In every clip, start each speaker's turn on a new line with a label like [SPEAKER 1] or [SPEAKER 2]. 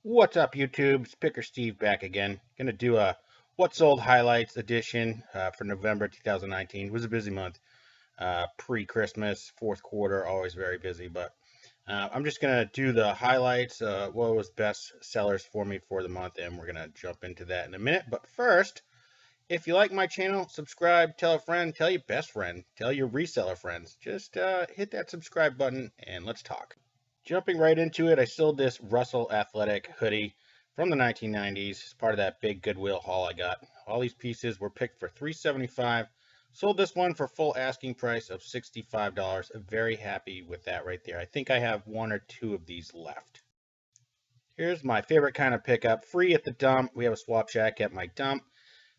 [SPEAKER 1] What's up, YouTube? It's Picker Steve back again. Gonna do a What's Old Highlights edition for November 2019. It was a busy month, pre-Christmas, fourth quarter, always very busy. But I'm just gonna do the highlights, what was best sellers for me for the month, and we're gonna jump into that in a minute. But first, if you like my channel, subscribe, tell a friend, tell your best friend, tell your reseller friends. Just hit that subscribe button, and let's talk. Jumping right into it, I sold this Russell Athletic hoodie from the 1990s. It's part of that big Goodwill haul I got. All these pieces were picked for $375. Sold this one for full asking price of $65. I'm very happy with that right there. I think I have one or two of these left. Here's my favorite kind of pickup. Free at the dump. We have a swap shack at my dump.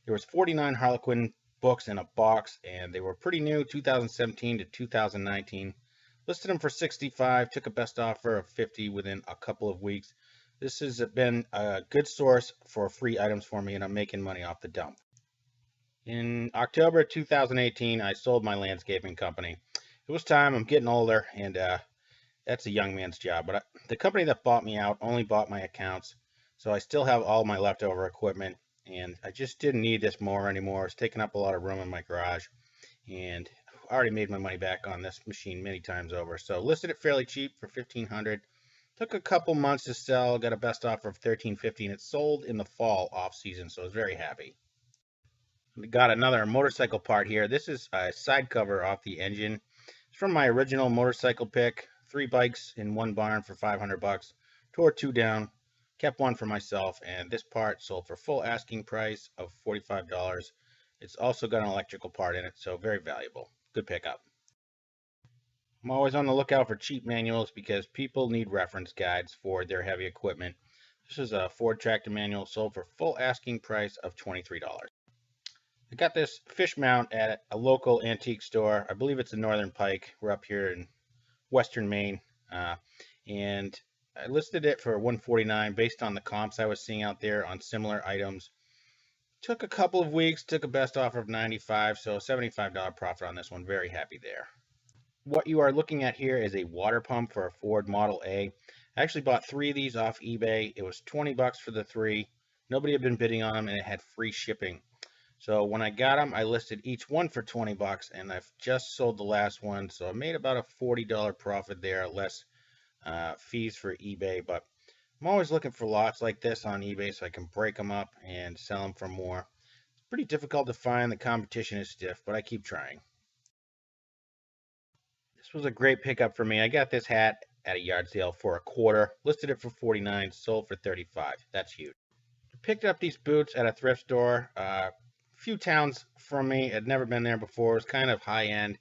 [SPEAKER 1] There was 49 Harlequin books in a box, and they were pretty new, 2017 to 2019. Listed them for 65, took a best offer of 50 within a couple of weeks. This has been a good source for free items for me, and I'm making money off the dump. In October 2018, I sold my landscaping company. It was time. I'm getting older, and that's a young man's job. But the company that bought me out only bought my accounts, so I still have all my leftover equipment, and I just didn't need this mower anymore. It's taking up a lot of room in my garage, and I already made my money back on this machine many times over. So listed it fairly cheap for $1,500. Took a couple months to sell, got a best offer of $1,350, and it sold in the fall off season, so I was very happy. We got another motorcycle part here. This is a side cover off the engine. It's from my original motorcycle pick. 3 bikes in one barn for $500. Tore 2 down, kept one for myself, and this part sold for full asking price of $45. It's also got an electrical part in it, so very valuable. Good pickup. I'm always on the lookout for cheap manuals because people need reference guides for their heavy equipment. This is a Ford tractor manual sold for full asking price of $23. I got this fish mount at a local antique store. I believe it's in Northern Pike. We're up here in Western Maine, and I listed it for $149 based on the comps I was seeing out there on similar items. Took a couple of weeks, took a best offer of $95, so $75 profit on this one. Very happy there. What you are looking at here is a water pump for a Ford Model A. I actually bought 3 of these off eBay. It was 20 bucks for the 3. Nobody had been bidding on them, and it had free shipping. So when I got them, I listed each one for 20 bucks, and I've just sold the last one, so I made about a $40 profit there, less fees for eBay. But I'm always looking for lots like this on eBay so I can break them up and sell them for more. It's pretty difficult to find. The competition is stiff, but I keep trying. This was a great pickup for me. I got this hat at a yard sale for a quarter, listed it for 49, sold for 35. That's huge. I picked up these boots at a thrift store. Few towns from me. Had never been there before. It was kind of high end,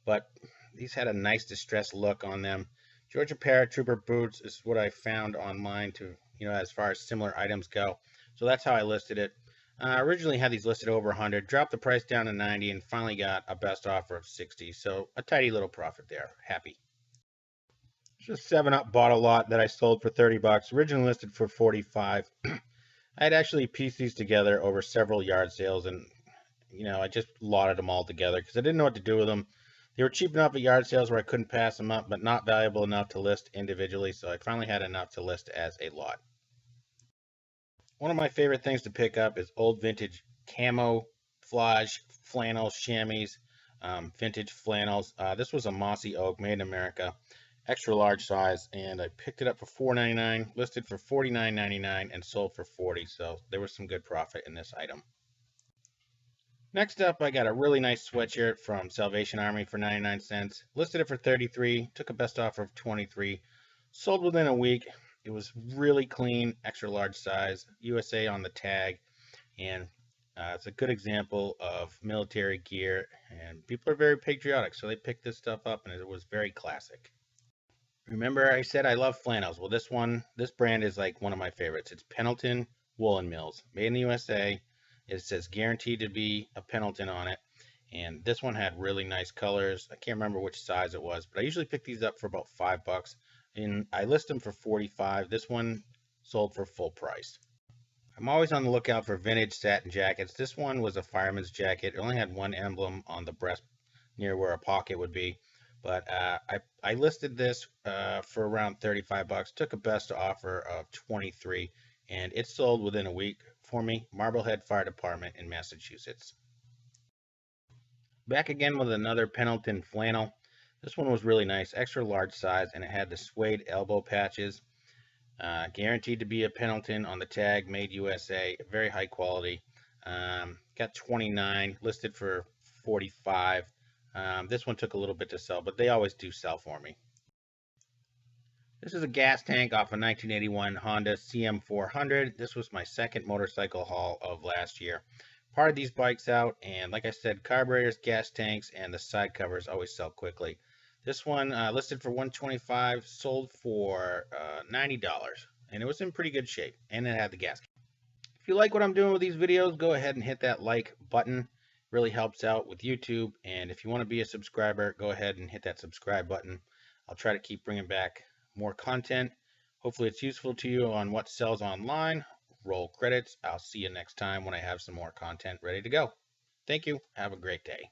[SPEAKER 1] but these had a nice distressed look on them. Georgia Paratrooper boots is what I found online to, as far as similar items go. So that's how I listed it. I originally had these listed over 100, dropped the price down to 90, and finally got a best offer of 60. So a tidy little profit there. Happy. Just 7-Up bottle lot that I sold for 30 bucks. Originally listed for 45. I had actually pieced these together over several yard sales, and I just lotted them all together because I didn't know what to do with them. They were cheap enough at yard sales where I couldn't pass them up, but not valuable enough to list individually, so I finally had enough to list as a lot. One of my favorite things to pick up is old vintage camouflage flannels, chamois, vintage flannels. This was a mossy oak made in America, extra large size, and I picked it up for $4.99, listed for $49.99, and sold for $40. So there was some good profit in this item. Next up, I got a really nice sweatshirt from Salvation Army for 99 cents. Listed it for 33, took a best offer of 23, sold within a week. It was really clean, extra large size, USA on the tag, and it's a good example of military gear, and people are very patriotic, so they picked this stuff up, and it was very classic. Remember I said I love flannels? Well, this brand is like one of my favorites. It's Pendleton Woolen Mills, made in the USA. It says guaranteed to be a Pendleton on it, and this one had really nice colors. I can't remember which size it was, but I usually pick these up for about 5 bucks, and I list them for 45. This one sold for full price. I'm always on the lookout for vintage satin jackets. This one was a fireman's jacket. It only had one emblem on the breast near where a pocket would be, But I listed this for around 35 bucks, took a best offer of 23, and it sold within a week for me. Marblehead Fire Department in Massachusetts. Back again with another Pendleton flannel. This one was really nice, extra large size, and it had the suede elbow patches. Guaranteed to be a Pendleton on the tag, made USA, very high quality. Got 29, listed for 45. This one took a little bit to sell, but they always do sell for me. This is a gas tank off a 1981 Honda CM400. This was my second motorcycle haul of last year. Parted these bikes out, and like I said, carburetors, gas tanks, and the side covers always sell quickly. This one listed for $125, sold for $90, and it was in pretty good shape, and it had the gas. If you like what I'm doing with these videos, go ahead and hit that like button. It really helps out with YouTube, and if you want to be a subscriber, go ahead and hit that subscribe button. I'll try to keep bringing back more content. Hopefully it's useful to you on what sells online. Roll credits. I'll see you next time when I have some more content ready to go. Thank you. Have a great day.